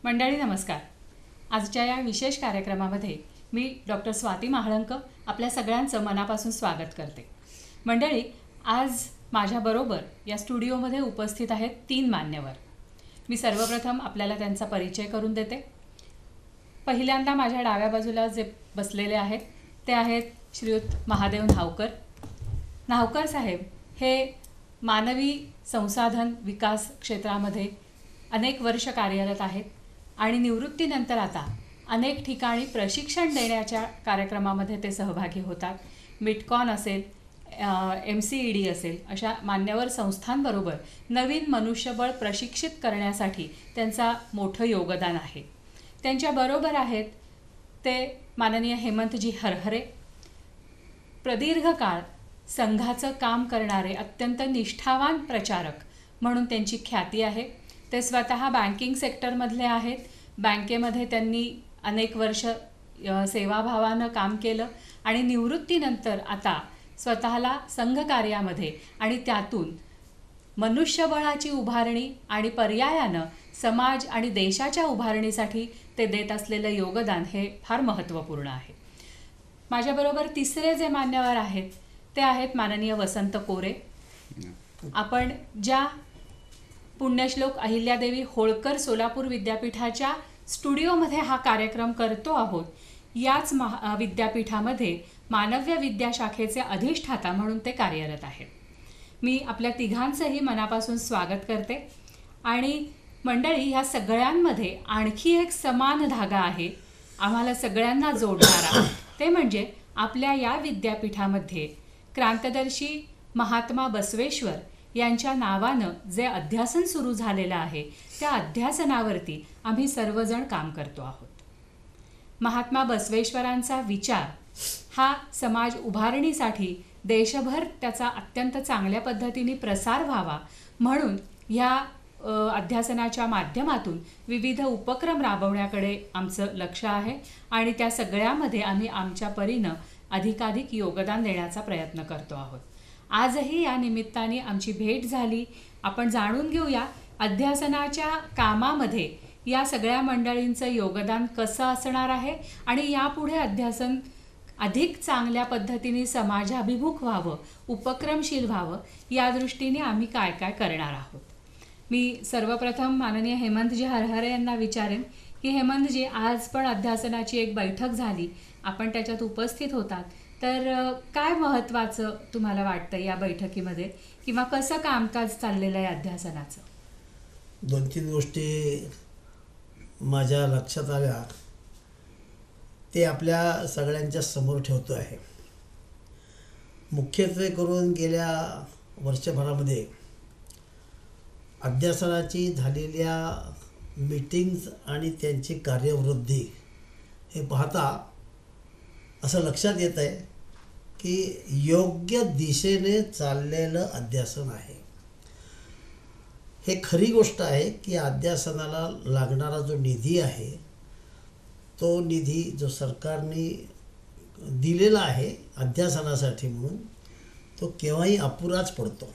मंडळी नमस्कार. आजच्या या विशेष कार्यक्रमामध्ये मी डॉक्टर स्वाती महाळंक आपल्या सगळ्यांचं मनापासून स्वागत करते. मंडळी, आज माझ्याबरोबर या स्टुडिओमध्ये उपस्थित आहेत 3 मान्यवर. मी सर्वप्रथम आपल्याला त्यांचा परिचय करून देते. पहिल्यांदा माझ्या डाव्या बाजूला जे बसलेले आहेत ते आहेत श्रीयुत महादेव न्हावकर. न्हावकर साहेब हे मानवी संसाधन विकास क्षेत्रामध्ये अनेक वर्ष कार्यरत आहेत आणि निवृत्तीनंतर आता अनेक ठिकाणी प्रशिक्षण देण्याच्या कार्यक्रमामध्ये ते सहभागी होतात. मिटकॉन असेल, MCED असेल, अशा मान्यवर संस्थांबरोबर नवीन मनुष्यबळ प्रशिक्षित करण्यासाठी त्यांचा मोठं योगदान आहे. त्यांच्याबरोबर आहेत ते माननीय हेमंतजी हरहरे. प्रदीर्घ काळ संघाचं काम करणारे अत्यंत निष्ठावान प्रचारक म्हणून त्यांची ख्याती आहे. ते स्वतः बँकिंग सेक्टरमधले आहेत. बँकेमध्ये त्यांनी अनेक वर्ष सेवाभावानं काम केलं आणि निवृत्तीनंतर आता स्वतःला संघकार्यामध्ये आणि त्यातून मनुष्यबळाची उभारणी आणि पर्यायानं समाज आणि देशाच्या उभारणीसाठी ते देत असलेलं योगदान हे फार महत्त्वपूर्ण आहे. माझ्याबरोबर तिसरे जे मान्यवर आहेत ते आहेत माननीय वसंत कोरे. आपण ज्या पुण्यश्लोक अहिल्यादेवी होळकर सोलापूर विद्यापीठाच्या स्टुडिओमध्ये हा कार्यक्रम करतो आहोत, याच विद्यापीठामध्ये मानव्य विद्याशाखेचे अधिष्ठाता म्हणून ते कार्यरत आहेत. मी आपल्या तिघांचंही मनापासून स्वागत करते. आणि मंडळी, ह्या सगळ्यांमध्ये आणखी एक समान धागा आहे आम्हाला सगळ्यांना जोडणारा. ते म्हणजे आपल्या या विद्यापीठामध्ये क्रांतदर्शी महात्मा बसवेश्वर यांच्या नावानं जे अध्यासन सुरू झालेलं आहे त्या अध्यासनावरती आम्ही सर्वजण काम करतो आहोत. महात्मा बसवेश्वरांचा विचार हा समाज उभारणीसाठी देशभर त्याचा अत्यंत चांगल्या पद्धतीने प्रसार व्हावा म्हणून ह्या अध्यासनाच्या माध्यमातून विविध उपक्रम राबवण्याकडे आमचं लक्ष आहे आणि त्या सगळ्यामध्ये आम्ही आमच्या परीनं अधिकाधिक योगदान देण्याचा प्रयत्न करतो आहोत. आजही या निमित्ताने आमची भेट झाली. आपण जाणून घेऊया अध्यासनाच्या कामामध्ये या सगळ्या मंडळींचं योगदान कसं असणार आहे आणि यापुढे अध्यासन अधिक चांगल्या पद्धतीने समाजाभिमुख व्हावं, उपक्रमशील व्हावं, या दृष्टीने आम्ही काय काय करणार आहोत. मी सर्वप्रथम माननीय हेमंतजी हरहरे यांना विचारेन की हेमंतजी, आज पण अध्यासनाची एक बैठक झाली, आपण त्याच्यात उपस्थित होतात, तर काय महत्त्वाचं तुम्हाला वाटतं या बैठकीमध्ये किंवा कसं कामकाज चाललेलं आहे अध्यासनाचं? 2-3 गोष्टी माझ्या लक्षात आल्या, ते आपल्या सगळ्यांच्या समोर ठेवतो आहे. मुख्यत्वे करून गेल्या वर्षभरामध्ये अध्यासनाची झालेल्या मीटिंग्ज आणि त्यांची कार्यवृद्धी हे पाहता असं लक्षात येत आहे की योग्य दिशेने चाललेलं अध्यासन आहे. हे खरी गोष्ट आहे की अध्यासनाला लागणारा जो निधी आहे तो निधी जो सरकारने दिलेला आहे अध्यासनासाठी म्हणून तो केव्हाही अपुराच पडतो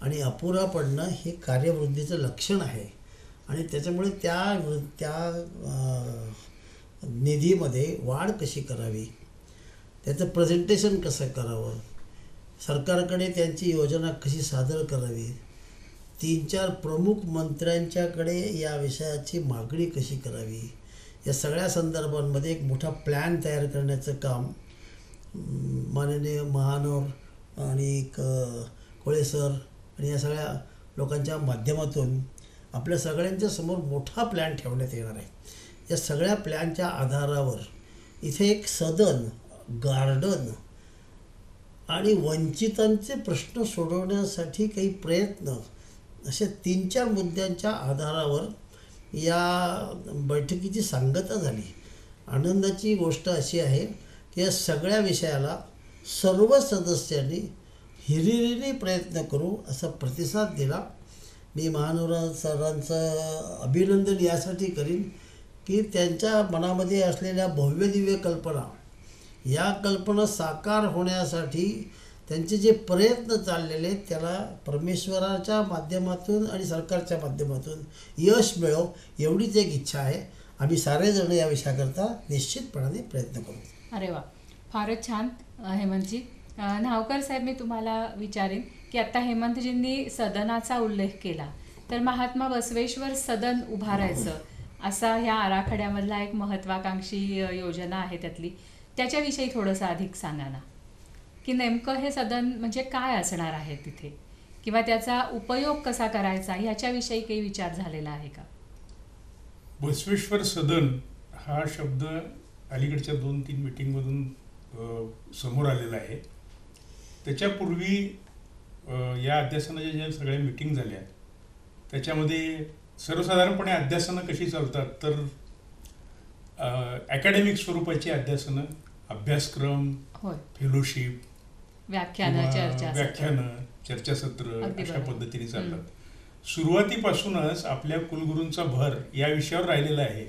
आणि अपुरा पडणं हे कार्यवृद्धीचं लक्षण आहे. आणि त्याच्यामुळे त्या निधीमध्ये वाढ कशी करावी, त्याचं प्रेझेंटेशन कसं करावं, सरकारकडे त्यांची योजना कशी सादर करावी, 3-4 प्रमुख मंत्र्यांच्याकडे या विषयाची मागणी कशी करावी, या सगळ्या संदर्भांमध्ये एक मोठा प्लॅन तयार करण्याचं काम माननीय महानोर आणि कोळे सर आणि या सगळ्या लोकांच्या माध्यमातून आपल्या सगळ्यांच्या समोर मोठा प्लॅन ठेवण्यात येणार आहे. या सगळ्या प्लॅनच्या आधारावर इथे एक सदन, गार्डन आणि वंचितांचे प्रश्न सोडवण्यासाठी काही प्रयत्न, अशा 3-4 मुद्द्यांच्या आधारावर या बैठकीची सांगता झाली. आनंदाची गोष्ट अशी आहे की या सगळ्या विषयाला सर्व सदस्यांनी हिरिरीने प्रयत्न करू असा प्रतिसाद दिला. मी महानोरा सरांचं अभिनंदन यासाठी करीन की त्यांच्या मनामध्ये असलेल्या भव्यदिव्य कल्पना, या कल्पना साकार होण्यासाठी त्यांचे जे प्रयत्न चाललेले आहेत त्याला परमेश्वराच्या माध्यमातून आणि सरकारच्या माध्यमातून यश मिळव एवढीच एक इच्छा आहे. आम्ही सारेजण या विषयाकरता निश्चितपणाने प्रयत्न करू. अरे वा, फारच छान हेमंतजी. न्हावकर साहेब, मी तुम्हाला विचारेन की आता हेमंतजींनी सदनाचा उल्लेख केला, तर महात्मा बसवेश्वर सदन उभारायचं असा ह्या आराखड्यामधला एक महत्त्वाकांक्षी योजना आहे त्यातली, त्याच्याविषयी थोडंसं अधिक सांगा ना, की नेमकं हे सदन म्हणजे काय असणार आहे तिथे, किंवा त्याचा उपयोग कसा करायचा ह्याच्याविषयी काही विचार झालेला आहे का? बसवेश्वर सदन हा शब्द अलीकडच्या 2-3 मीटिंगमधून समोर आलेला आहे. त्याच्यापूर्वी या अध्यासनाच्या ज्या सगळ्या मीटिंग झाल्या त्याच्यामध्ये सर्वसाधारणपणे अध्यासनं कशी चालतात, तर अकॅडमिक स्वरूपाची अध्यासनं, अभ्यासक्रम, फेलोशिप, व्याख्यानं, चर्चासत्र अशा पद्धतीने चालतात. सुरुवातीपासूनच आपल्या कुलगुरूंचा भर या विषयावर राहिलेला आहे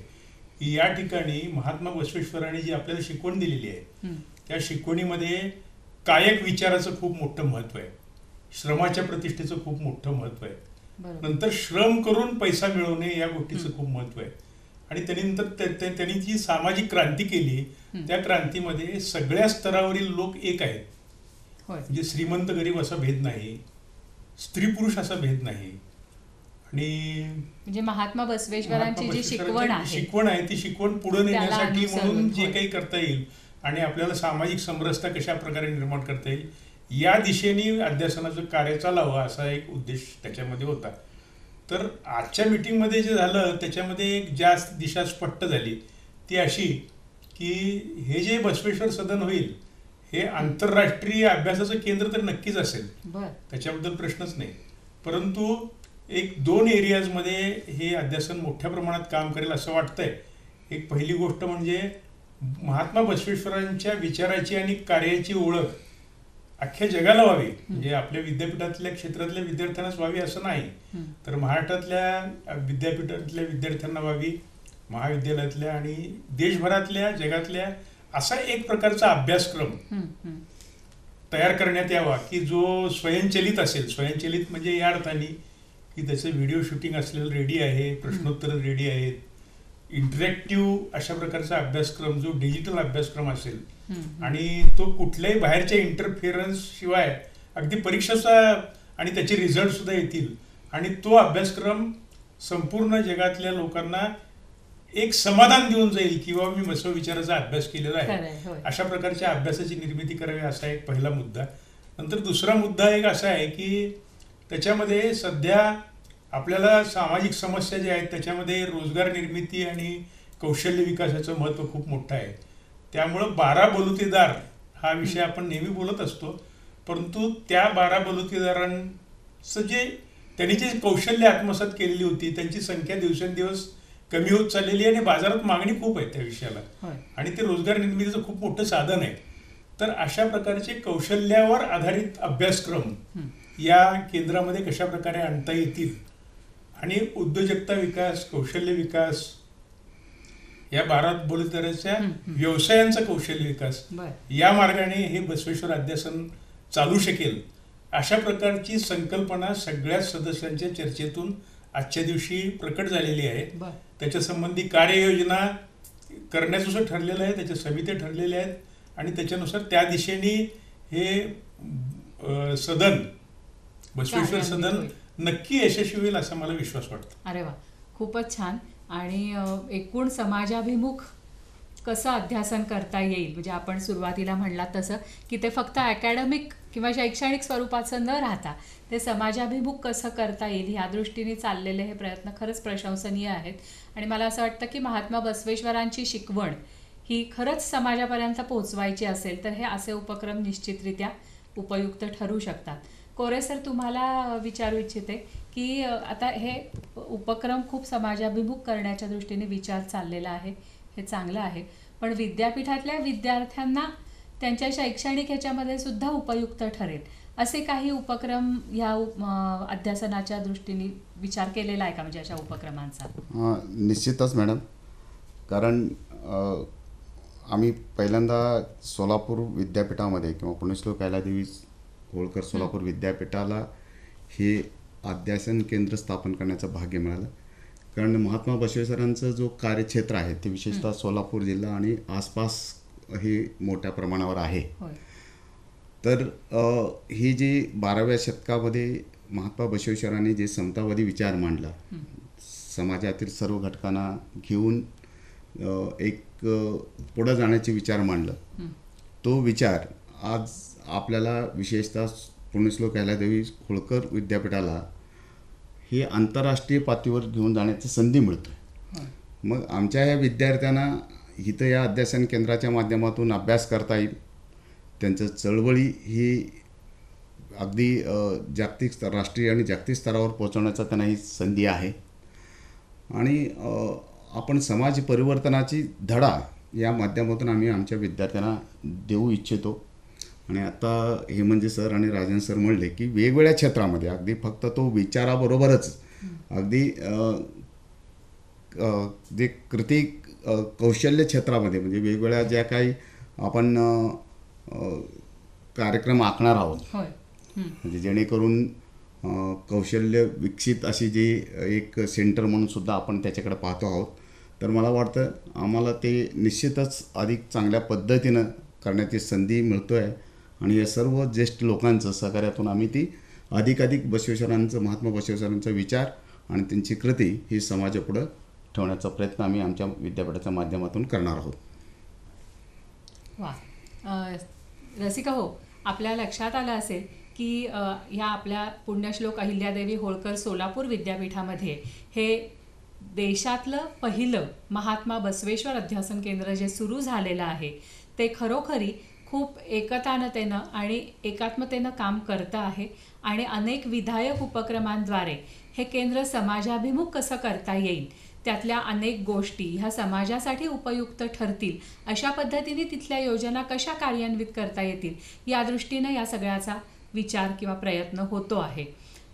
की या ठिकाणी महात्मा बसवेश्वरांनी जी आपल्याला शिकवण दिलेली आहे त्या शिकवणीमध्ये कायक विचाराचं खूप मोठं महत्त्व आहे, श्रमाच्या प्रतिष्ठेचं खूप मोठं महत्त्व आहे, नंतर श्रम करून पैसा मिळवणे या गोष्टीचं खूप महत्त्व आहे. आणि त्यांनी जी सामाजिक क्रांती केली त्या क्रांतीमध्ये सगळ्या स्तरावरील लोक एक आहेत. म्हणजे श्रीमंत गरीब असा भेद नाही, स्त्री पुरुष असा भेद नाही. आणि म्हणजे महात्मा बसवेश्वरांची जी शिकवण आहे ती शिकवण पुढे नेण्यासाठी म्हणून जे काही करता येईल आणि आपल्याला सामाजिक समरसता कशा प्रकारे निर्माण करता येईल या दिशेने अध्यासनाचं कार्य चालावं असा एक उद्देश त्याच्यामध्ये होता. तर आजच्या मीटिंगमध्ये जे झालं त्याच्यामध्ये एक जास्त दिशा स्पष्ट झाली, ती अशी की हे जे बसवेश्वर सदन होईल हे आंतरराष्ट्रीय अभ्यासाचं केंद्र तर नक्कीच असेल, त्याच्याबद्दल प्रश्नच नाही, परंतु 1-2 एरियाजमध्ये हे अध्यासन मोठ्या प्रमाणात काम करेल असं वाटतंय. एक पहिली गोष्ट म्हणजे महात्मा बसवेश्वरांच्या विचाराची आणि कार्याची ओळख अख्ख्या जगाला व्हावी, म्हणजे आपल्या विद्यापीठातल्या क्षेत्रातल्या विद्यार्थ्यांनाच व्हावी असं नाही, तर महाराष्ट्रातल्या विद्यापीठातल्या विद्यार्थ्यांना व्हावी, महाविद्यालयातल्या आणि देशभरातल्या जगातल्या असा एक प्रकारचा अभ्यासक्रम तयार करण्यात यावा की जो स्वयंचलित असेल. स्वयंचलित म्हणजे या अर्थाने की त्याचं व्हिडिओ शूटिंग असलेलं रेडी आहे, प्रश्नोत्तर रेडी आहेत, इंटरॅक्टिव्ह अशा प्रकारचा अभ्यासक्रम जो डिजिटल अभ्यासक्रम असेल आणि तो कुठल्याही बाहेरच्या इंटरफिअरन्स शिवाय अगदी परीक्षेचा आणि त्याचे रिझल्ट सुद्धा येतील आणि तो अभ्यासक्रम संपूर्ण जगातल्या लोकांना एक समाधान देऊन जाईल किंवा मी बसव विचाराचा अभ्यास केलेला आहे अशा प्रकारच्या अभ्यासाची निर्मिती करावी असा एक पहिला मुद्दा. नंतर दुसरा मुद्दा एक असा आहे की त्याच्यामध्ये सध्या आपल्याला सामाजिक समस्या ज्या आहेत त्याच्यामध्ये रोजगार निर्मिती आणि कौशल्य विकासाचं महत्त्व खूप मोठं आहे. त्यामुळं 12 बलुतेदार हा विषय आपण नेहमी बोलत असतो, परंतु त्या 12 बलुतेदारांचं जे त्यांनी जे कौशल्य आत्मसात केलेली होती त्यांची संख्या दिवसेंदिवस कमी होत चाललेली आहे आणि बाजारात मागणी खूप आहे त्या विषयाला आणि ते रोजगार निर्मितीचं खूप मोठं साधन आहे. तर अशा प्रकारचे कौशल्यावर आधारित अभ्यासक्रम या केंद्रामध्ये कशा प्रकारे आणता येतील आणि उद्योजकता विकास, कौशल्य विकास, या 12 बलुतेदारांच्या व्यवसायांचा कौशल्य विकास या मार्गाने हे बसवेश्वर अध्यासन चालू शकेल अशा प्रकारची संकल्पना सगळ्याच सदस्यांच्या चर्चेतून आजच्या दिवशी प्रकट झालेली आहे. त्याच्या संबंधी कार्ययोजना करण्याचं सुद्धा ठरलेलं आहे, त्याच्या समित्या ठरलेल्या आहेत आणि त्याच्यानुसार त्या दिशेने हे सदन बसवेश्वर सदन नक्की यशस्वी होईल असा मला विश्वास वाटतो. अरे वा, खूपच छान. आणि एकूण समाजाभिमुख कसं अध्यासन करता येईल, म्हणजे आपण सुरुवातीला म्हणलात तसं की ते फक्त अकॅडमिक किंवा शैक्षणिक स्वरूपाचं न राहता ते समाजाभिमुख कसं करता येईल ह्या दृष्टीने चाललेले हे प्रयत्न खरंच प्रशंसनीय आहेत. आणि मला असं वाटतं की महात्मा बसवेश्वरांची शिकवण ही खरंच समाजापर्यंत पोहोचवायची असेल तर हे असे उपक्रम निश्चितरित्या उपयुक्त ठरू शकतात. कोरे सर, तुम्हाला विचारू इच्छिते की आता हे उपक्रम खूप समाजाभिमुख करण्याच्या दृष्टीने विचार चाललेला आहे, हे चांगलं आहे, पण विद्यापीठातल्या विद्यार्थ्यांना त्यांच्या शैक्षणिक ह्याच्यामध्ये सुद्धा उपयुक्त ठरेल असे काही उपक्रम ह्या अध्यासनाच्या दृष्टीने विचार केलेला आहे का, म्हणजे अशा उपक्रमांचा? निश्चितच मॅडम, कारण आम्ही पहिल्यांदा सोलापूर विद्यापीठामध्ये किंवा पुण्यश्लोक कैलादेवी होळकर सोलापूर विद्यापीठाला हे अध्यासन केंद्र स्थापन करण्याचं भाग्य मिळालं. कारण महात्मा बसवेश्वरांचं जो कार्यक्षेत्र आहे ते विशेषतः सोलापूर जिल्हा आणि आसपास हे मोठ्या प्रमाणावर आहे. तर ही जी 12व्या शतकामध्ये महात्मा बसवेश्वरांनी जे समतावादी विचार मांडला, समाजातील सर्व घटकांना घेऊन एक पुढं जाण्याचे विचार मांडलं, तो विचार आज आपल्याला विशेषतः पुण्यश्लोक अहिल्यादेवी होळकर विद्यापीठाला हे आंतरराष्ट्रीय पातळीवर घेऊन जाण्याची संधी मिळते. मग आमच्या या विद्यार्थ्यांना इथं या अध्यासन केंद्राच्या माध्यमातून अभ्यास करता येईल. त्यांचं चळवळी ही अगदी जागतिक राष्ट्रीय आणि जागतिक स्तरावर पोहोचवण्याचा त्यांना ही संधी आहे. आणि आपण समाज परिवर्तनाची धडा या माध्यमातून आम्ही आमच्या विद्यार्थ्यांना देऊ इच्छितो. आणि आता हेमंत सर आणि राजन सर म्हणले की वेगवेगळ्या क्षेत्रामध्ये अगदी फक्त तो विचाराबरोबरच अगदी जे कृती कौशल्य क्षेत्रामध्ये म्हणजे वेगवेगळ्या ज्या काही आपण कार्यक्रम आखणार आहोत, म्हणजे जेणेकरून कौशल्य विकसित अशी जी एक सेंटर म्हणून सुद्धा आपण त्याच्याकडे पाहतो आहोत. तर मला वाटतं आम्हाला ते निश्चितच अधिक चांगल्या पद्धतीनं करण्याची संधी मिळतो आहे. आणि या सर्व ज्येष्ठ लोकांचं सहकार्यातून आम्ही ती अधिकाधिक बसवेश्वरांचं, महात्मा बसवेश्वरांचा विचार आणि त्यांची कृती ही समाजापुढं ठेवण्याचा प्रयत्न आम्ही आमच्या विद्यापीठाच्या माध्यमातून करणार आहोत. वा, रसिका हो, आपल्या लक्षात आलं असेल की ह्या आपल्या पुण्यश्लोक अहिल्यादेवी होळकर सोलापूर विद्यापीठामध्ये हे देशातलं पहिलं महात्मा बसवेश्वर अध्यासन केंद्र जे सुरू झालेलं आहे ते खरोखरी खूप एकतानतेनं आणि एकात्मतेनं काम करतं आहे. आणि अनेक विधायक उपक्रमांद्वारे हे केंद्र समाजाभिमुख कसं करता येईल, त्यातल्या अनेक गोष्टी ह्या समाजासाठी उपयुक्त ठरतील अशा पद्धतीने तिथल्या योजना कशा कार्यान्वित करता येतील या दृष्टीनं या सगळ्याचा विचार किंवा प्रयत्न होतो आहे.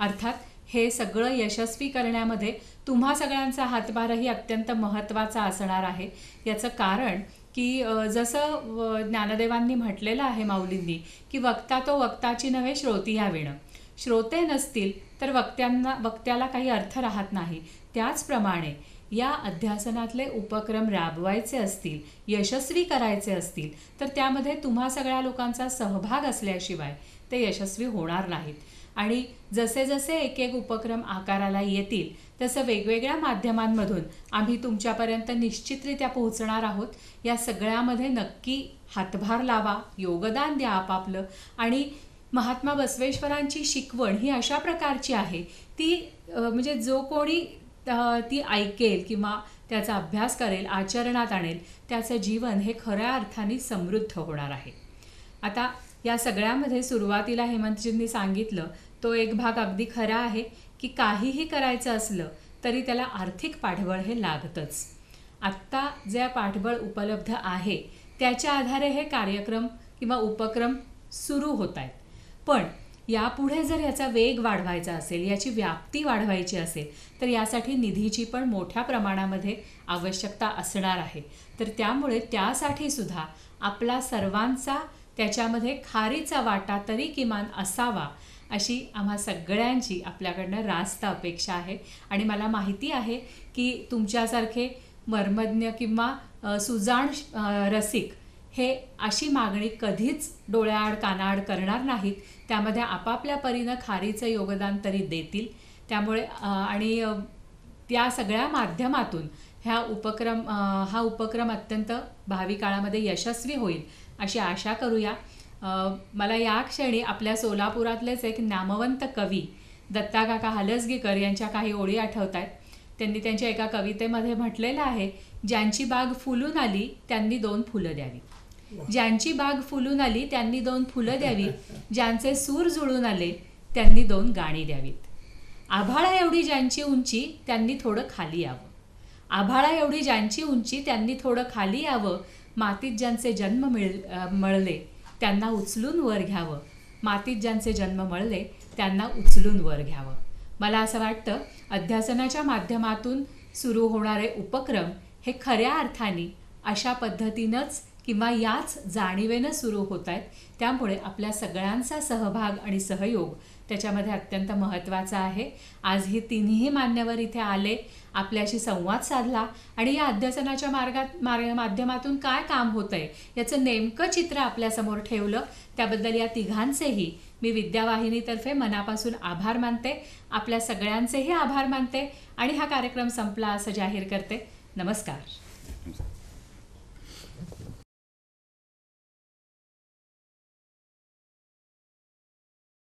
अर्थात हे सगळं यशस्वी करण्यामध्ये तुम्हा सगळ्यांचा हातभारही अत्यंत महत्त्वाचा असणार आहे. याचं कारण की जसं ज्ञानदेवांनी म्हटलेलं आहे माऊलींनी की वक्ता तो वक्ताची नव्हे श्रोती या विणं. श्रोते नसतील तर वक्त्याला काही अर्थ राहत नाही. त्याचप्रमाणे या अध्यासनातले उपक्रम राबवायचे असतील, यशस्वी करायचे असतील तर त्यामध्ये तुम्हा सगळ्या लोकांचा सहभाग असल्याशिवाय ते यशस्वी होणार नाहीत. आणि जसे जसे एक एक उपक्रम आकाराला येतील तसं वेगवेगळ्या माध्यमांमधून आम्ही तुमच्यापर्यंत निश्चितरित्या पोहोचणार आहोत. या सगळ्यामध्ये नक्की हातभार लावा, योगदान द्या आपापलं. आणि महात्मा बसवेश्वरांची शिकवण ही अशा प्रकारची आहे ती म्हणजे जो कोणी ती ऐकेल किंवा त्याचा अभ्यास करेल, आचरणात आणेल, त्याचं जीवन हे खऱ्या अर्थाने समृद्ध होणार आहे. आता या सगळ्यामध्ये सुरुवातीला हेमंतजींनी सांगितलं तो एक भाग अगदी खरा आहे की काहीही करायचं असलं तरी त्याला आर्थिक पाठबळ हे लागतंच. आत्ता जे पाठबळ उपलब्ध आहे त्याच्या आधारे हे कार्यक्रम किंवा उपक्रम सुरू होत आहेत. पण यापुढे जर याचा वेग वाढवायचा असेल, याची व्याप्ती वाढवायची असेल तर यासाठी निधीची पण मोठ्या प्रमाणामध्ये आवश्यकता असणार आहे. तर त्यामुळे त्यासाठी सुद्धा आपला सर्वांचा त्याच्यामध्ये खारीचा वाटा तरी किमान असावा अशी आम्हा सगळ्यांची आपल्याकडनं रास्त अपेक्षा आहे. आणि मला माहिती आहे की तुमच्यासारखे मर्मज्ञ किंवा सुजाण रसिक हे अशी मागणी कधीच डोळ्याआड कानाआड करणार नाहीत. त्यामध्ये आपापल्या परीनं खारीचं योगदान तरी देतील. त्यामुळे आणि त्या सगळ्या माध्यमातून हा उपक्रम अत्यंत भावी काळामध्ये यशस्वी होईल अशी आशा करूया. मला या क्षणी आपल्या सोलापुरातलेच एक नामवंत कवी दत्ताकाका हलसगीकर यांच्या काही ओळी आठवत आहेत. त्यांनी त्यांच्या एका कवितेमध्ये म्हटलेलं आहे, ज्यांची बाग फुलून आली त्यांनी 2 फुलं द्यावी. ज्यांची बाग फुलून आली त्यांनी 2 फुलं द्यावी. ज्यांचे सूर जुळून आले त्यांनी 2 गाणी द्यावीत. आभाळा एवढी ज्यांची उंची त्यांनी थोडं खाली यावं. आभाळा एवढी ज्यांची उंची त्यांनी थोडं खाली यावं. मातीत ज्यांचे जन्म मळले त्यांना उचलून वर घ्यावं. मातीत ज्यांचे जन्म मळले त्यांना उचलून वर घ्यावं. मला असं वाटतं अध्यासनाच्या माध्यमातून सुरू होणारे उपक्रम हे खऱ्या अर्थाने अशा पद्धतीनंच किंवा याच जाणीवेनं सुरू होत आहेत. त्यामुळे आपल्या सगळ्यांचा सहभाग आणि सहयोग त्याच्यामध्ये अत्यंत महत्त्वाचा आहे. आज हे तिन्ही मान्यवर इथे आले, आपल्याशी संवाद साधला आणि या अध्यासनाच्या माध्यमातून काय काम होतं आहे याचं नेमकं चित्र आपल्यासमोर ठेवलं. त्याबद्दल या तिघांचेही मी विद्यावाहिनीतर्फे मनापासून आभार मानते. आपल्या सगळ्यांचेही आभार मानते आणि हा कार्यक्रम संपला असं जाहीर करते. नमस्कार.